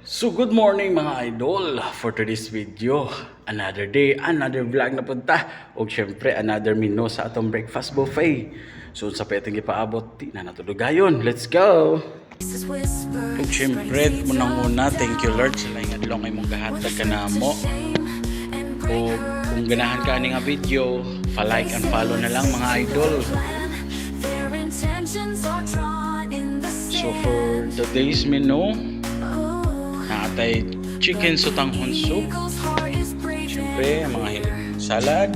So good morning mga idol. For today's video, another day, another vlog na punta. O syempre another menu sa atong breakfast buffet. So sa peteng ipaabot, di na natulugayon. Let's go! O syempre, munang-una, thank you Lord sa laing adlaw ngay mong gahatag ka na mo. O kung ganahan ka ni nga video, pa-like and follow na lang mga idol. So for today's menu, naatay chicken sutanghon soup, syempre mga salad,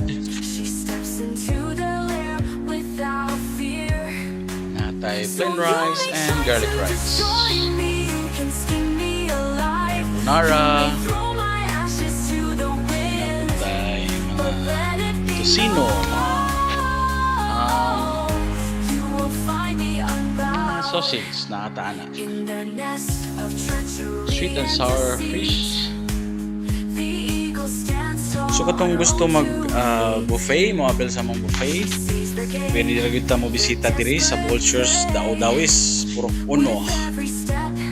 naatay plain rice and garlic rice, carbonara, naatay mga tocino, sausage na atana, sweet and sour fish. So katong gusto mag buffet, mo apel sa mong buffet, pwede rin mo bisita diri sa Vultures Dao-Dawis Purok Uno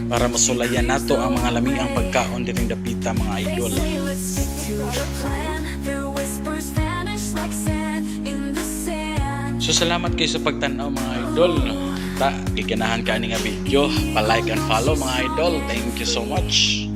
para masulayan nato ang mga lamiang pagkaon diring dapita mga idol. So salamat kayo sa pagtanaw mga idol. Giganahan ka ni nga video, pa-like and follow mga idol. Thank you so much.